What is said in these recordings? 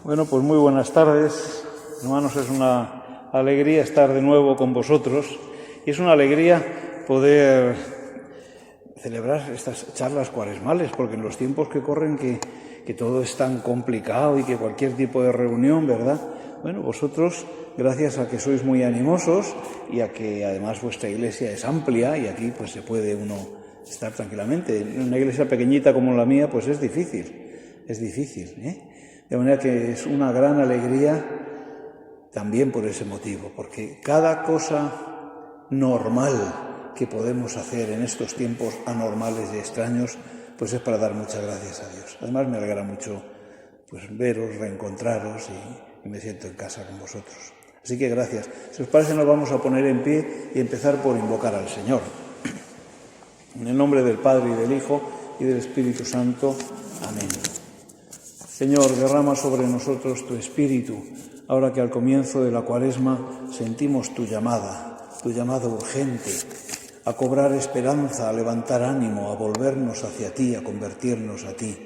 Bueno, pues muy buenas tardes, hermanos. Es una alegría estar de nuevo con vosotros y es una alegría poder celebrar estas charlas cuaresmales, porque en los tiempos que corren que todo es tan complicado y que cualquier tipo de reunión, ¿verdad? Bueno, vosotros, gracias a que sois muy animosos y a que además vuestra iglesia es amplia y aquí pues se puede uno estar tranquilamente. En una iglesia pequeñita como la mía pues es difícil, ¿eh? De manera que es una gran alegría también por ese motivo, porque cada cosa normal que podemos hacer en estos tiempos anormales y extraños, pues es para dar muchas gracias a Dios. Además me alegra mucho pues veros, reencontraros y me siento en casa con vosotros. Así que gracias. Si os parece, nos vamos a poner en pie y empezar por invocar al Señor. En el nombre del Padre y del Hijo y del Espíritu Santo. Amén. Señor, derrama sobre nosotros tu Espíritu, ahora que al comienzo de la Cuaresma sentimos tu llamada urgente, a cobrar esperanza, a levantar ánimo, a volvernos hacia ti, a convertirnos a ti,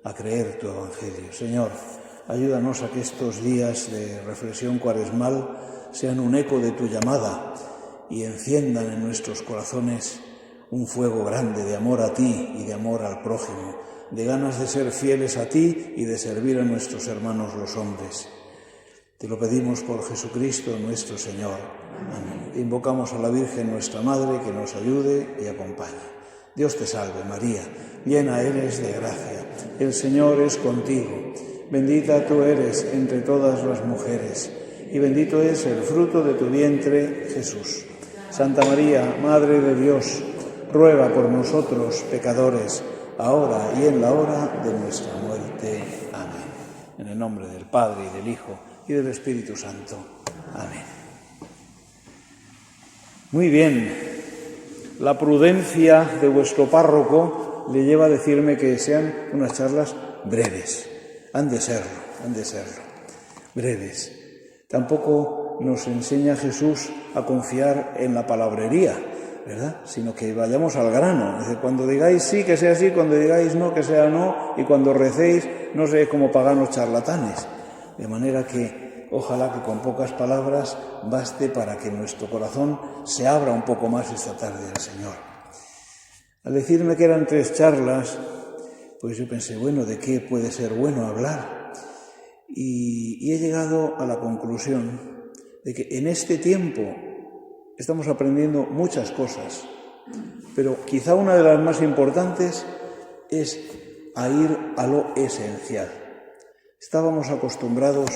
a creer tu Evangelio. Señor, ayúdanos a que estos días de reflexión cuaresmal sean un eco de tu llamada y enciendan en nuestros corazones un fuego grande de amor a ti y de amor al prójimo, de ganas de ser fieles a ti y de servir a nuestros hermanos los hombres. Te lo pedimos por Jesucristo nuestro Señor. Amén. Invocamos a la Virgen nuestra Madre que nos ayude y acompañe. Dios te salve María, llena eres de gracia, el Señor es contigo. Bendita tú eres entre todas las mujeres y bendito es el fruto de tu vientre, Jesús. Santa María, Madre de Dios, ruega por nosotros pecadores, ahora y en la hora de nuestra muerte. Amén. En el nombre del Padre y del Hijo y del Espíritu Santo. Amén. Muy bien. La prudencia de vuestro párroco le lleva a decirme que sean unas charlas breves. Han de serlo. Breves. Tampoco nos enseña Jesús a confiar en la palabrería, ¿verdad? Sino que vayamos al grano. Es decir, cuando digáis sí, que sea sí, cuando digáis no, que sea no, y cuando recéis, no seáis como paganos charlatanes. De manera que ojalá que con pocas palabras baste para que nuestro corazón se abra un poco más esta tarde al Señor. Al decirme que eran 3 charlas, pues yo pensé, bueno, ¿de qué puede ser bueno hablar? Y he llegado a la conclusión de que en este tiempo estamos aprendiendo muchas cosas, pero quizá una de las más importantes es a ir a lo esencial. Estábamos acostumbrados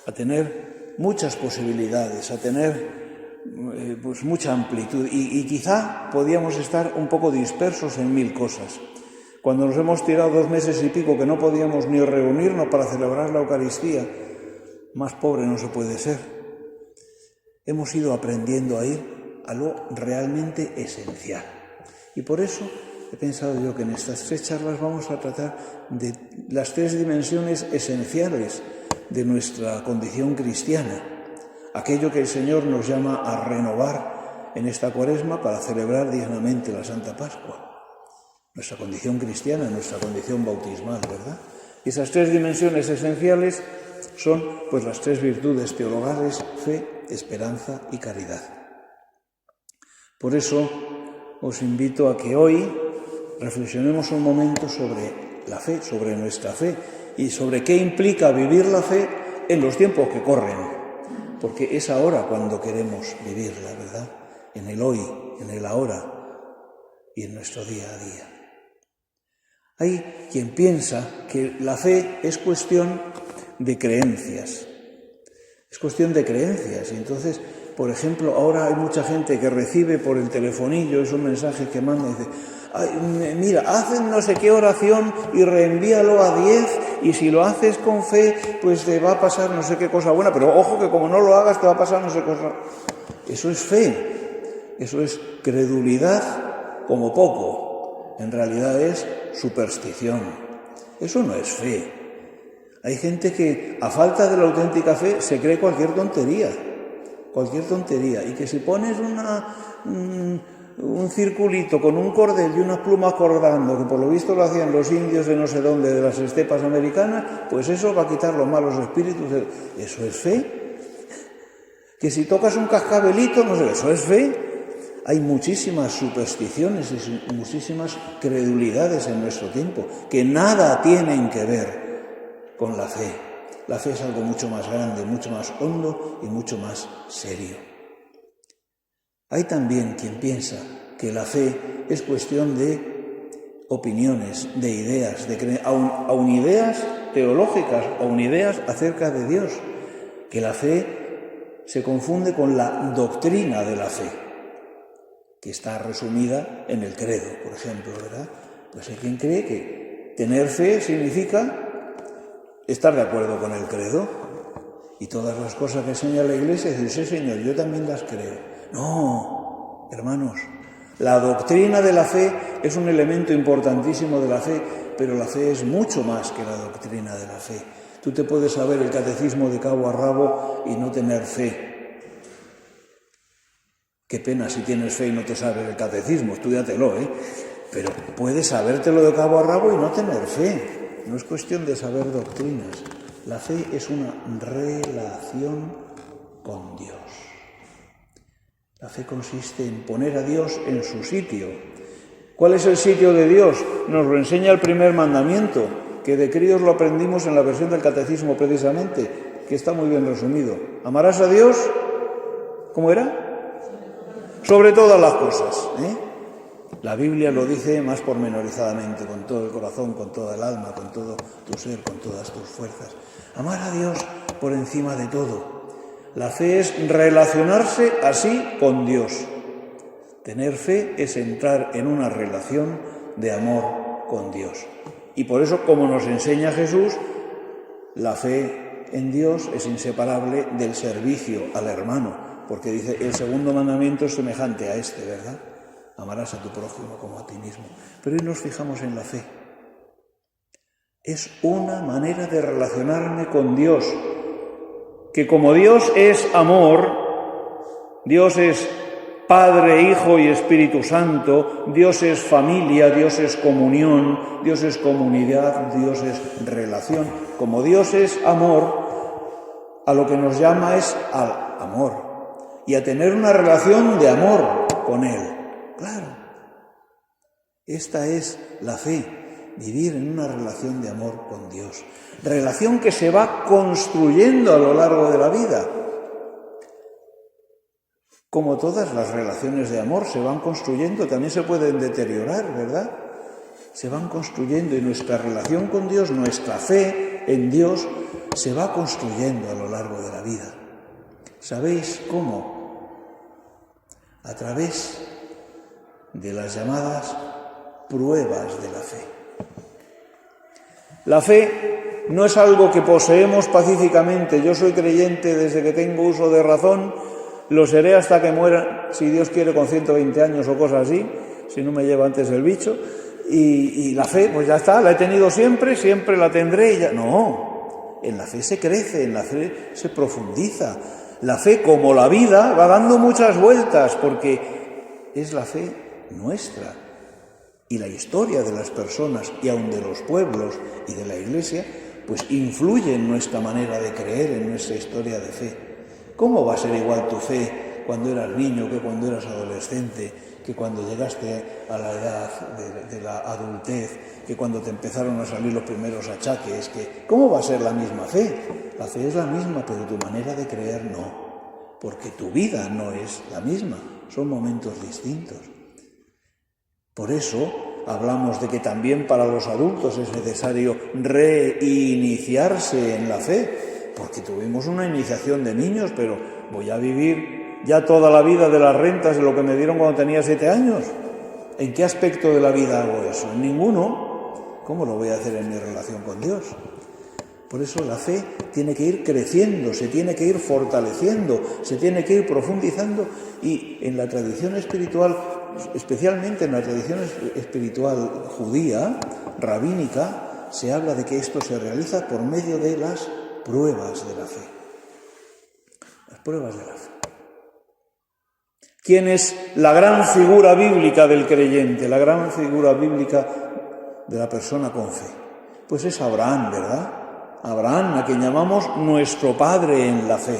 a tener muchas posibilidades, a tener pues mucha amplitud y quizá podíamos estar un poco dispersos en 1000 cosas. Cuando nos hemos tirado 2 meses y pico que no podíamos ni reunirnos para celebrar la Eucaristía, más pobre no se puede ser. Hemos ido aprendiendo a ir a lo realmente esencial. Y por eso he pensado yo que en estas 3 charlas vamos a tratar de las 3 dimensiones esenciales de nuestra condición cristiana. Aquello que el Señor nos llama a renovar en esta Cuaresma para celebrar dignamente la Santa Pascua. Nuestra condición cristiana, nuestra condición bautismal, ¿verdad? Y esas 3 dimensiones esenciales son pues las 3 virtudes teologales: fe, esperanza y caridad. Por eso os invito a que hoy reflexionemos un momento sobre la fe, sobre nuestra fe y sobre qué implica vivir la fe en los tiempos que corren, porque es ahora cuando queremos vivirla, ¿verdad? En el hoy, en el ahora y en nuestro día a día. Hay quien piensa que la fe es cuestión de creencias. Es cuestión de creencias. Y entonces, por ejemplo, ahora hay mucha gente que recibe por el telefonillo esos mensajes que manda y dice: ay, mira, haz no sé qué oración y reenvíalo a 10 y si lo haces con fe, pues te va a pasar no sé qué cosa buena, pero ojo que como no lo hagas te va a pasar no sé qué cosa. Eso es fe. Eso es credulidad como poco. En realidad es superstición. Eso no es fe. Hay gente que, a falta de la auténtica fe, se cree cualquier tontería, y que si pones un circulito con un cordel y unas plumas colgando, que por lo visto lo hacían los indios de no sé dónde, de las estepas americanas, pues eso va a quitar los malos espíritus. ¿Eso es fe? Que si tocas un cascabelito, no sé, ¿eso es fe? Hay muchísimas supersticiones y muchísimas credulidades en nuestro tiempo que nada tienen que ver con la fe. La fe es algo mucho más grande, mucho más hondo y mucho más serio. Hay también quien piensa que la fe es cuestión de opiniones, de ideas, aun ideas teológicas, aun ideas acerca de Dios, que la fe se confunde con la doctrina de la fe, que está resumida en el credo, por ejemplo, ¿verdad? Pues hay quien cree que tener fe significa estar de acuerdo con el credo y todas las cosas que enseña la Iglesia, decir, sí, Señor, yo también las creo. No, hermanos, la doctrina de la fe es un elemento importantísimo de la fe, pero la fe es mucho más que la doctrina de la fe. Tú te puedes saber el catecismo de cabo a rabo y no tener fe. Qué pena si tienes fe y no te sabes el catecismo, estudiatelo, Pero puedes sabértelo de cabo a rabo y no tener fe. No es cuestión de saber doctrinas. La fe es una relación con Dios. La fe consiste en poner a Dios en su sitio. ¿Cuál es el sitio de Dios? Nos lo enseña el primer mandamiento, que de críos lo aprendimos en la versión del catecismo precisamente, que está muy bien resumido. Amarás a Dios, ¿cómo era? Sobre todas las cosas. La Biblia lo dice más pormenorizadamente, con todo el corazón, con toda el alma, con todo tu ser, con todas tus fuerzas. Amar a Dios por encima de todo. La fe es relacionarse así con Dios. Tener fe es entrar en una relación de amor con Dios. Y por eso, como nos enseña Jesús, la fe en Dios es inseparable del servicio al hermano. Porque dice, el segundo mandamiento es semejante a este, ¿verdad? Amarás a tu prójimo como a ti mismo. Pero hoy nos fijamos en la fe. Es una manera de relacionarme con Dios, que como Dios es amor, Dios es Padre, Hijo y Espíritu Santo, Dios es familia, Dios es comunión, Dios es comunidad, Dios es relación. Como Dios es amor, a lo que nos llama es al amor. Y a tener una relación de amor con Él. Claro, esta es la fe, vivir en una relación de amor con Dios. Relación que se va construyendo a lo largo de la vida. Como todas las relaciones de amor se van construyendo, también se pueden deteriorar, ¿verdad? Se van construyendo y nuestra relación con Dios, nuestra fe en Dios, se va construyendo a lo largo de la vida. ¿Sabéis cómo? A través de las llamadas pruebas de la fe. La fe no es algo que poseemos pacíficamente. Yo soy creyente desde que tengo uso de razón, lo seré hasta que muera, si Dios quiere, con 120 años o cosas así, si no me lleva antes el bicho. Y la fe, pues ya está, la he tenido siempre, siempre la tendré y ya. No, en la fe se crece, en la fe se profundiza. La fe, como la vida, va dando muchas vueltas porque es la fe nuestra. Y la historia de las personas y aun de los pueblos y de la Iglesia, pues influye en nuestra manera de creer, en nuestra historia de fe. ¿Cómo va a ser igual tu fe cuando eras niño que cuando eras adolescente, que cuando llegaste a la edad de la adultez, que cuando te empezaron a salir los primeros achaques? ¿Cómo va a ser la misma fe? La fe es la misma, pero tu manera de creer no, porque tu vida no es la misma, son momentos distintos. Por eso hablamos de que también para los adultos es necesario reiniciarse en la fe, porque tuvimos una iniciación de niños, pero voy a vivir ya toda la vida de las rentas de lo que me dieron cuando tenía 7 años. ¿En qué aspecto de la vida hago eso? En ninguno. ¿Cómo lo voy a hacer en mi relación con Dios? Por eso la fe tiene que ir creciendo, se tiene que ir fortaleciendo, se tiene que ir profundizando, y en la tradición espiritual, especialmente en la tradición espiritual judía, rabínica, se habla de que esto se realiza por medio de las pruebas de la fe. Las pruebas de la fe. ¿Quién es la gran figura bíblica del creyente, la gran figura bíblica de la persona con fe? Pues es Abraham, ¿verdad? Abraham, a quien llamamos nuestro padre en la fe.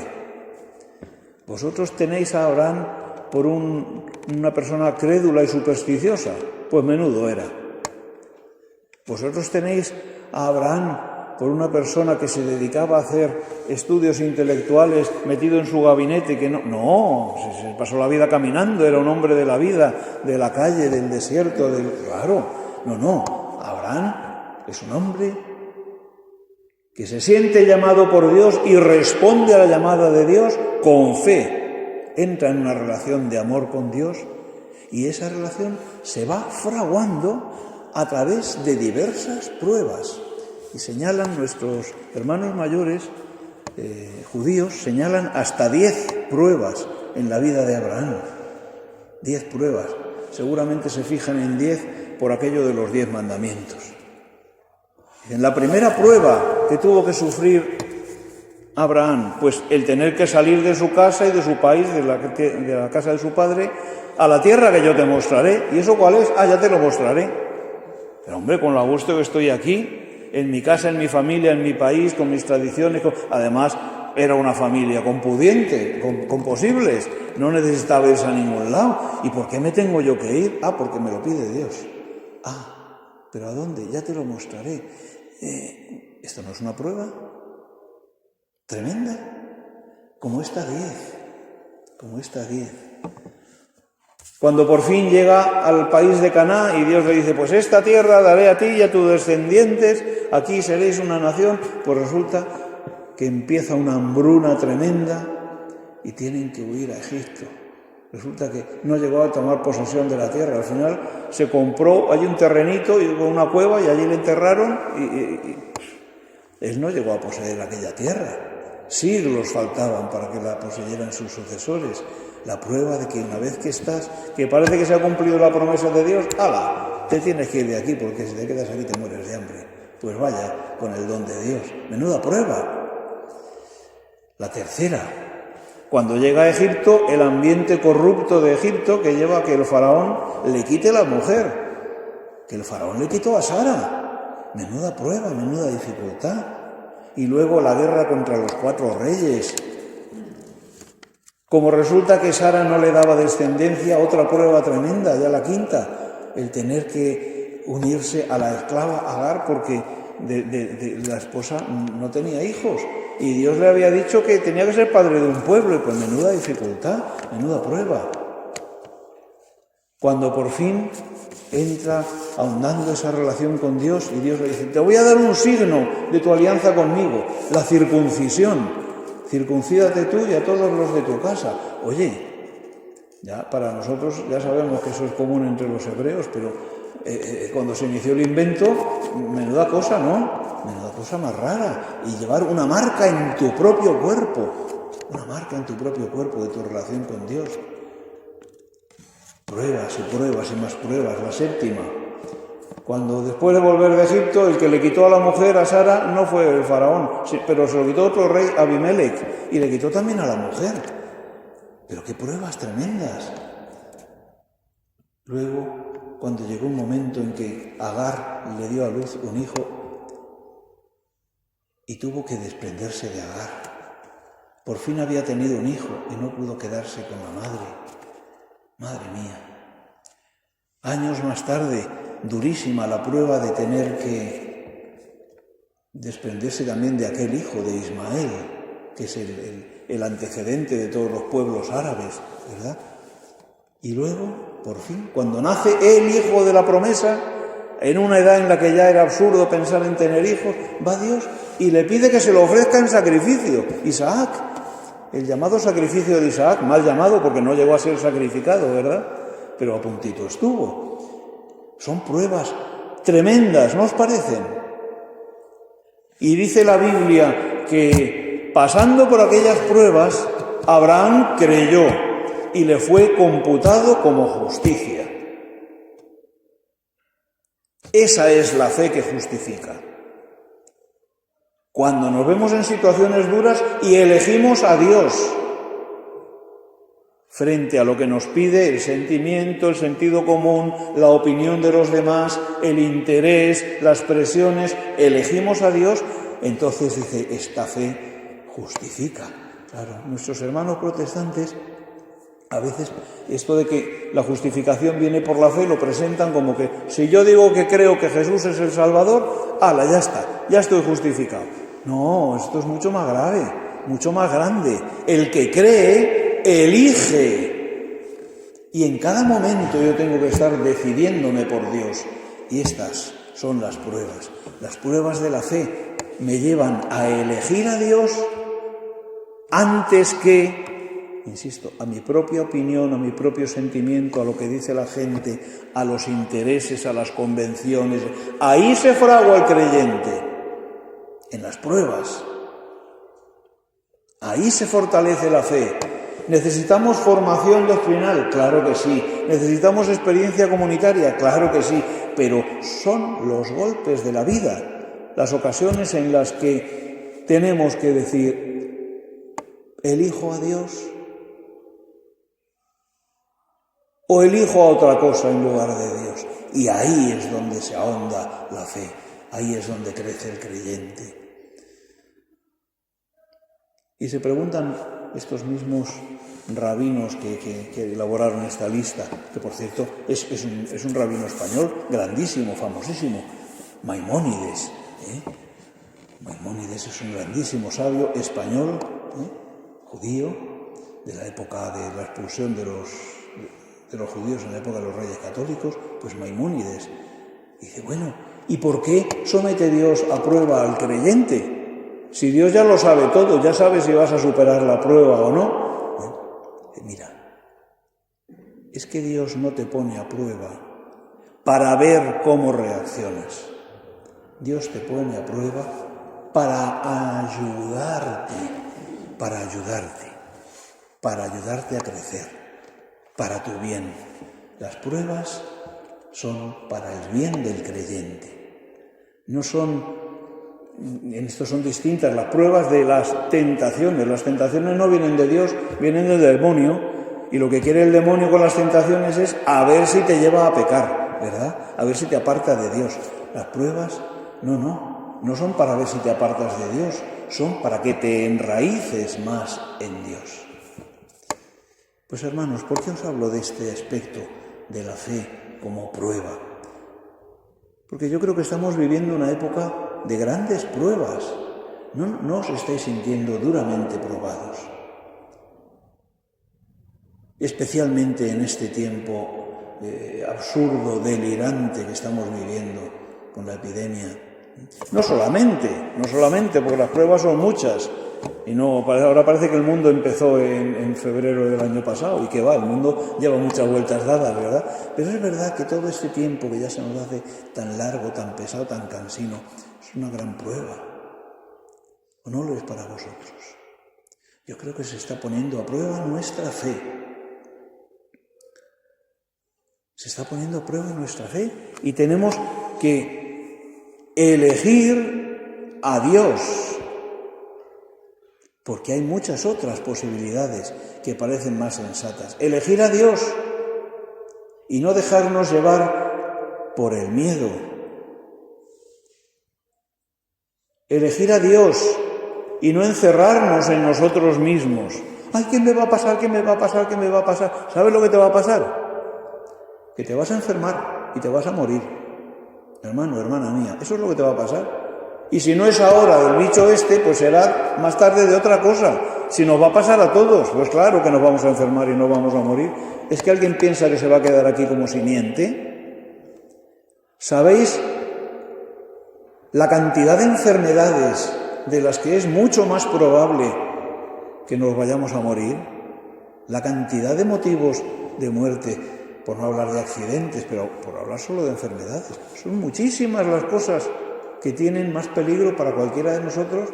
¿Vosotros tenéis a Abraham por una persona crédula y supersticiosa? Pues menudo era. ¿Vosotros tenéis a Abraham por una persona que se dedicaba a hacer estudios intelectuales metido en su gabinete? Que no, se pasó la vida caminando, era un hombre de la vida, de la calle, del desierto, claro, no, Abraham es un hombre que se siente llamado por Dios y responde a la llamada de Dios con fe. Entra en una relación de amor con Dios y esa relación se va fraguando a través de diversas pruebas. Y señalan nuestros hermanos mayores judíos, señalan hasta 10 pruebas en la vida de Abraham. 10 pruebas. Seguramente se fijan en 10 por aquello de los 10 mandamientos. En la primera prueba que tuvo que sufrir Abraham, pues el tener que salir de su casa y de su país, de la casa de su padre, a la tierra que yo te mostraré. ¿Y eso cuál es? Ya te lo mostraré. Pero hombre, con lo a gusto que estoy aquí, en mi casa, en mi familia, en mi país, con mis tradiciones, además era una familia con pudiente, con posibles, no necesitaba irse a ningún lado. ¿Y por qué me tengo yo que ir? Porque me lo pide Dios. ¿Pero a dónde? Ya te lo mostraré. ¿Esto no es una prueba tremenda? Como esta 10. Cuando por fin llega al país de Canaán y Dios le dice, pues esta tierra daré a ti y a tus descendientes, aquí seréis una nación, pues resulta que empieza una hambruna tremenda y tienen que huir a Egipto. Resulta que no llegó a tomar posesión de la tierra, al final se compró allí un terrenito y una cueva y allí le enterraron y él no llegó a poseer aquella tierra. Siglos faltaban para que la poseyeran sus sucesores. La prueba de que una vez que estás, que parece que se ha cumplido la promesa de Dios, te tienes que ir de aquí porque si te quedas aquí te mueres de hambre. Pues vaya con el don de Dios. Menuda prueba. La tercera, cuando llega a Egipto, el ambiente corrupto de Egipto que lleva a que el faraón le quite la mujer, que el faraón le quitó a Sara. Menuda prueba, menuda dificultad. Y luego la guerra contra los 4 reyes. Como resulta que Sara no le daba descendencia, otra prueba tremenda, ya la quinta, el tener que unirse a la esclava Agar porque de la esposa no tenía hijos. Y Dios le había dicho que tenía que ser padre de un pueblo, y pues menuda dificultad, menuda prueba. Cuando por fin entra ahondando esa relación con Dios y Dios le dice, te voy a dar un signo de tu alianza conmigo, la circuncisión. Circuncídate tú y a todos los de tu casa. Oye, ya para nosotros ya sabemos que eso es común entre los hebreos, pero cuando se inició el invento, menuda cosa, ¿no? Menuda cosa más rara. Y llevar una marca en tu propio cuerpo, de tu relación con Dios. Pruebas y pruebas y más pruebas. La séptima, cuando después de volver de Egipto, el que le quitó a la mujer, a Sara, no fue el faraón, pero se lo quitó otro rey, Abimelech, y le quitó también a la mujer. Pero qué pruebas tremendas. Luego, cuando llegó un momento en que Agar le dio a luz un hijo y tuvo que desprenderse de Agar. Por fin había tenido un hijo y no pudo quedarse con la madre. Madre mía. Años más tarde, durísima la prueba de tener que desprenderse también de aquel hijo de Ismael, que es el antecedente de todos los pueblos árabes, ¿verdad? Y luego, por fin, cuando nace el hijo de la promesa, en una edad en la que ya era absurdo pensar en tener hijos, va Dios y le pide que se lo ofrezca en sacrificio, Isaac. El llamado sacrificio de Isaac, mal llamado porque no llegó a ser sacrificado, ¿verdad? Pero a puntito estuvo. Son pruebas tremendas, ¿no os parecen? Y dice la Biblia que pasando por aquellas pruebas, Abraham creyó y le fue computado como justicia. Esa es la fe que justifica. Cuando nos vemos en situaciones duras y elegimos a Dios, frente a lo que nos pide el sentimiento, el sentido común, la opinión de los demás, el interés, las presiones, elegimos a Dios, entonces dice, esta fe justifica. Claro, nuestros hermanos protestantes, a veces esto de que la justificación viene por la fe lo presentan como que si yo digo que creo que Jesús es el Salvador, ¡hala, ya está, ya estoy justificado! No, esto es mucho más grave, mucho más grande. El que cree, elige. Y en cada momento yo tengo que estar decidiéndome por Dios. Y estas son las pruebas. Las pruebas de la fe me llevan a elegir a Dios antes que, insisto, a mi propia opinión, a mi propio sentimiento, a lo que dice la gente, a los intereses, a las convenciones. Ahí se fragua el creyente, en las pruebas. Ahí se fortalece la fe. ¿Necesitamos formación doctrinal? Claro que sí. ¿Necesitamos experiencia comunitaria? Claro que sí. Pero son los golpes de la vida, las ocasiones en las que tenemos que decir, ¿elijo a Dios o elijo a otra cosa en lugar de Dios? Y ahí es donde se ahonda la fe, ahí es donde crece el creyente. Y se preguntan estos mismos rabinos que elaboraron esta lista, que por cierto es un rabino español grandísimo, famosísimo, Maimónides. Maimónides es un grandísimo sabio español, judío, de la época de la expulsión de los judíos en la época de los reyes católicos, pues Maimónides dice, bueno, ¿y por qué somete Dios a prueba al creyente? Si Dios ya lo sabe todo, ya sabe si vas a superar la prueba o no. Mira, es que Dios no te pone a prueba para ver cómo reaccionas. Dios te pone a prueba para ayudarte a crecer, para tu bien. Las pruebas son para el bien del creyente. No son, en esto son distintas las pruebas de las tentaciones. Las tentaciones no vienen de Dios, vienen del demonio, y lo que quiere el demonio con las tentaciones es a ver si te lleva a pecar, ¿verdad? A ver si te aparta de Dios. Las pruebas, no son para ver si te apartas de Dios, son para que te enraíces más en Dios. Pues hermanos, ¿por qué os hablo de este aspecto de la fe como prueba? Porque yo creo que estamos viviendo una época de grandes pruebas. No os estáis sintiendo duramente probados. Especialmente en este tiempo absurdo, delirante que estamos viviendo con la epidemia. No solamente, porque las pruebas son muchas. Y ahora parece que el mundo empezó en febrero del año pasado y que el mundo lleva muchas vueltas dadas, ¿verdad? Pero es verdad que todo este tiempo que ya se nos hace tan largo, tan pesado, tan cansino, es una gran prueba. ¿O no lo es para vosotros? Yo creo que se está poniendo a prueba nuestra fe. Se está poniendo a prueba nuestra fe y tenemos que elegir a Dios. Porque hay muchas otras posibilidades que parecen más sensatas. Elegir a Dios y no dejarnos llevar por el miedo. Elegir a Dios y no encerrarnos en nosotros mismos. ¡Ay, qué me va a pasar, qué me va a pasar, qué me va a pasar! ¿Sabes lo que te va a pasar? Que te vas a enfermar y te vas a morir. Hermano, hermana mía, eso es lo que te va a pasar. Y si no es ahora del bicho este, pues será más tarde de otra cosa. Si nos va a pasar a todos, pues claro que nos vamos a enfermar y no vamos a morir. ¿Es que alguien piensa que se va a quedar aquí como simiente? ¿Sabéis la cantidad de enfermedades de las que es mucho más probable que nos vayamos a morir? La cantidad de motivos de muerte, por no hablar de accidentes, pero por hablar solo de enfermedades. Son muchísimas las cosas que tienen más peligro para cualquiera de nosotros.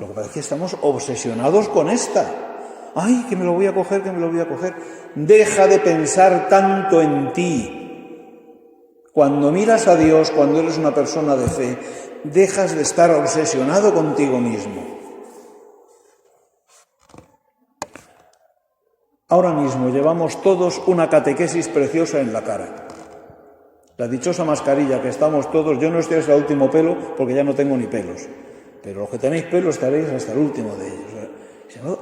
Lo que pasa es que estamos obsesionados con esta. ¡Ay, que me lo voy a coger, que me lo voy a coger! Deja de pensar tanto en ti. Cuando miras a Dios, cuando eres una persona de fe, dejas de estar obsesionado contigo mismo. Ahora mismo llevamos todos una catequesis preciosa en la cara. La dichosa mascarilla que estamos todos, yo no estoy hasta el último pelo porque ya no tengo ni pelos, pero los que tenéis pelos estaréis hasta el último de ellos.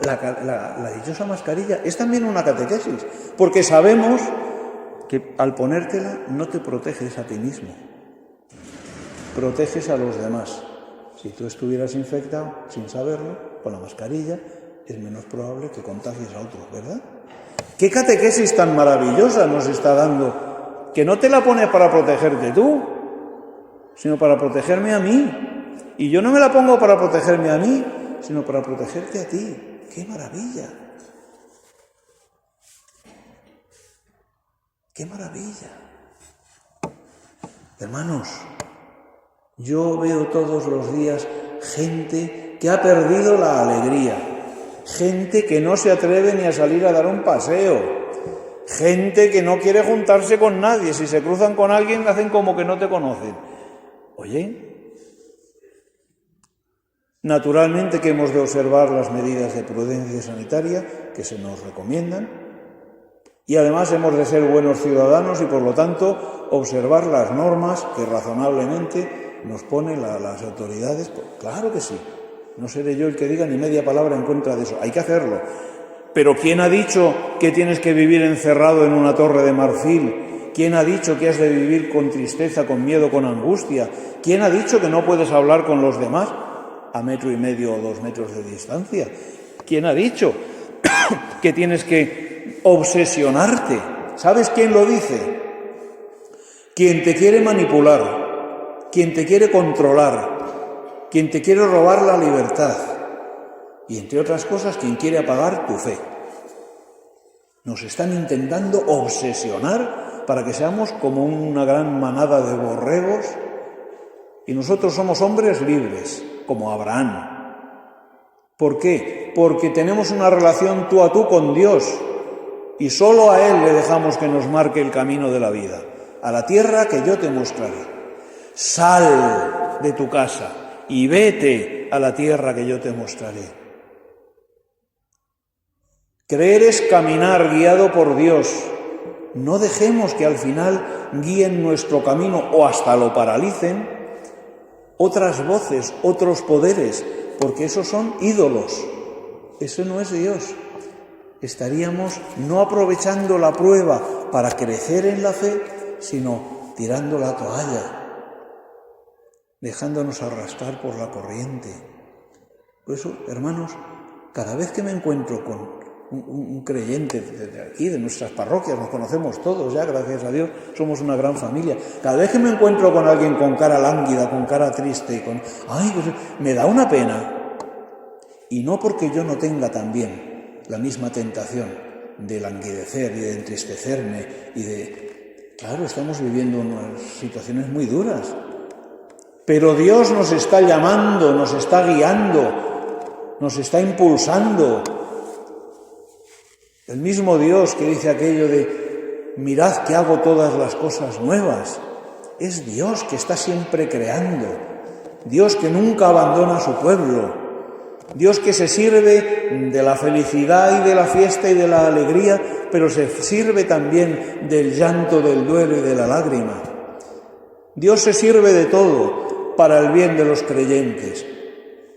La dichosa mascarilla es también una catequesis, porque sabemos que al ponértela no te proteges a ti mismo, proteges a los demás. Si tú estuvieras infectado sin saberlo, con la mascarilla, es menos probable que contagies a otros, ¿verdad? ¿Qué catequesis tan maravillosa nos está dando? Que no te la pones para protegerte tú, sino para protegerme a mí. Y yo no me la pongo para protegerme a mí, sino para protegerte a ti. ¡Qué maravilla! ¡Qué maravilla! Hermanos, yo veo todos los días gente que ha perdido la alegría, gente que no se atreve ni a salir a dar un paseo, gente que no quiere juntarse con nadie, si se cruzan con alguien hacen como que no te conocen. Oye, naturalmente que hemos de observar las medidas de prudencia sanitaria que se nos recomiendan y además hemos de ser buenos ciudadanos y por lo tanto observar las normas que razonablemente nos ponen las autoridades. Claro que sí, no seré yo el que diga ni media palabra en contra de eso, hay que hacerlo. Pero ¿quién ha dicho que tienes que vivir encerrado en una torre de marfil? ¿Quién ha dicho que has de vivir con tristeza, con miedo, con angustia? ¿Quién ha dicho que no puedes hablar con los demás a 1,5 metros o 2 metros de distancia? ¿Quién ha dicho que tienes que obsesionarte? ¿Sabes quién lo dice? Quien te quiere manipular, quien te quiere controlar, quien te quiere robar la libertad y, entre otras cosas, quien quiere apagar tu fe. Nos están intentando obsesionar para que seamos como una gran manada de borregos y nosotros somos hombres libres, como Abraham. ¿Por qué? Porque tenemos una relación tú a tú con Dios y solo a Él le dejamos que nos marque el camino de la vida, a la tierra que yo te mostraré. Sal de tu casa y vete a la tierra que yo te mostraré. Creer es caminar guiado por Dios. No dejemos que al final guíen nuestro camino o hasta lo paralicen otras voces, otros poderes, porque esos son ídolos. Eso no es Dios. Estaríamos no aprovechando la prueba para crecer en la fe, sino tirando la toalla, dejándonos arrastrar por la corriente. Por eso, hermanos, cada vez que me encuentro con un creyente de aquí, de nuestras parroquias, nos conocemos todos ya, gracias a Dios, somos una gran familia. Cada vez que me encuentro con alguien con cara lánguida, con cara triste, pues me da una pena. Y no porque yo no tenga también la misma tentación de languidecer y de entristecerme y de... Claro, estamos viviendo unas situaciones muy duras, pero Dios nos está llamando, nos está guiando, nos está impulsando. El mismo Dios que dice aquello de mirad que hago todas las cosas nuevas, es Dios que está siempre creando, Dios que nunca abandona a su pueblo, Dios que se sirve de la felicidad y de la fiesta y de la alegría, pero se sirve también del llanto, del duelo y de la lágrima. Dios se sirve de todo para el bien de los creyentes.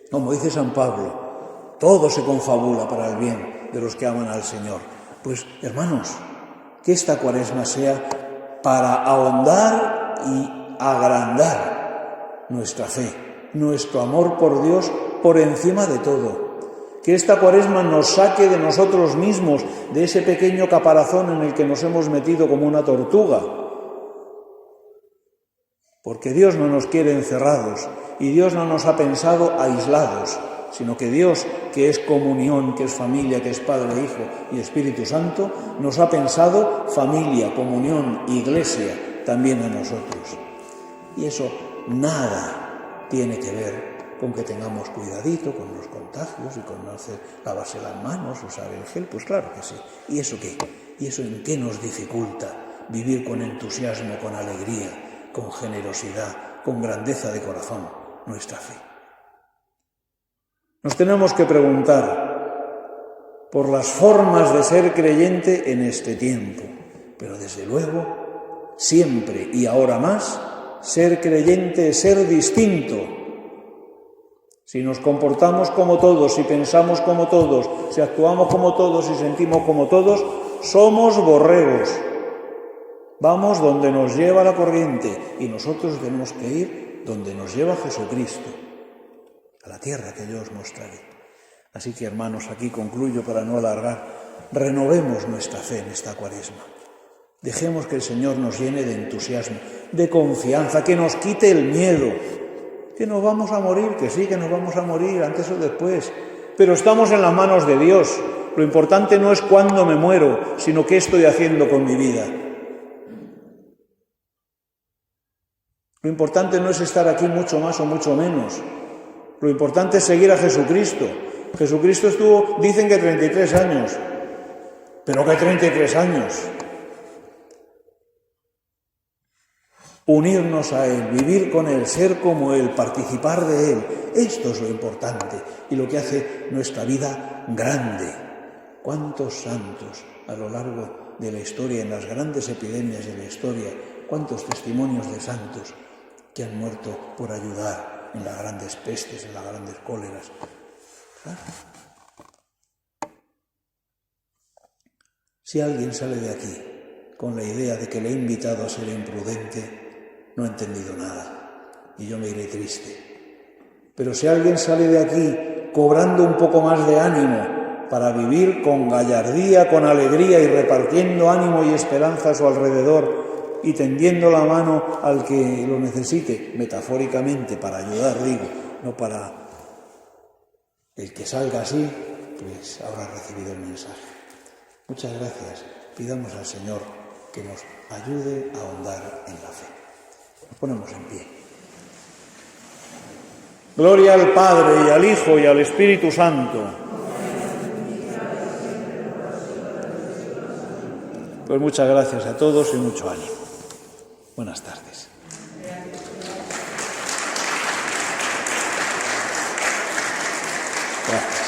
Como dice San Pablo, todo se confabula para el bien de los que aman al Señor. Pues, hermanos, que esta Cuaresma sea para ahondar y agrandar nuestra fe, nuestro amor por Dios por encima de todo. Que esta Cuaresma nos saque de nosotros mismos, de ese pequeño caparazón en el que nos hemos metido como una tortuga. Porque Dios no nos quiere encerrados y Dios no nos ha pensado aislados, sino que Dios, que es comunión, que es familia, que es Padre, Hijo y Espíritu Santo, nos ha pensado familia, comunión, iglesia, también a nosotros. Y eso nada tiene que ver con que tengamos cuidadito con los contagios y con no hacer lavarse las manos, usar el gel, pues claro que sí. ¿Y eso qué? ¿Y eso en qué nos dificulta vivir con entusiasmo, con alegría, con generosidad, con grandeza de corazón nuestra fe? Nos tenemos que preguntar, por las formas de ser creyente en este tiempo. Pero desde luego, siempre y ahora más, ser creyente es ser distinto. Si nos comportamos como todos, si pensamos como todos, si actuamos como todos, si sentimos como todos, somos borregos. Vamos donde nos lleva la corriente y nosotros tenemos que ir donde nos lleva Jesucristo, a la tierra que yo os mostraré. Así que, hermanos, aquí concluyo para no alargar. Renovemos nuestra fe en esta Cuaresma. Dejemos que el Señor nos llene de entusiasmo, de confianza, que nos quite el miedo. Que nos vamos a morir, que sí, que nos vamos a morir antes o después. Pero estamos en las manos de Dios. Lo importante no es cuándo me muero, sino qué estoy haciendo con mi vida. Lo importante no es estar aquí mucho más o mucho menos. Lo importante es seguir a Jesucristo. Jesucristo estuvo, dicen que 33 años. ¿Pero qué 33 años? Unirnos a Él, vivir con Él, ser como Él, participar de Él. Esto es lo importante y lo que hace nuestra vida grande. ¿Cuántos santos a lo largo de la historia, en las grandes epidemias de la historia, cuántos testimonios de santos que han muerto por ayudar en las grandes pestes, en las grandes cóleras? ¿Claro? Si alguien sale de aquí con la idea de que le he invitado a ser imprudente, no ha entendido nada y yo me iré triste. Pero si alguien sale de aquí cobrando un poco más de ánimo para vivir con gallardía, con alegría y repartiendo ánimo y esperanza a su alrededor y tendiendo la mano al que lo necesite, metafóricamente, para ayudar, digo, no para el que salga así, pues habrá recibido el mensaje. Muchas gracias. Pidamos al Señor que nos ayude a ahondar en la fe. Nos ponemos en pie. Gloria al Padre, y al Hijo, y al Espíritu Santo. Pues muchas gracias a todos y mucho ánimo. Buenas tardes. Gracias.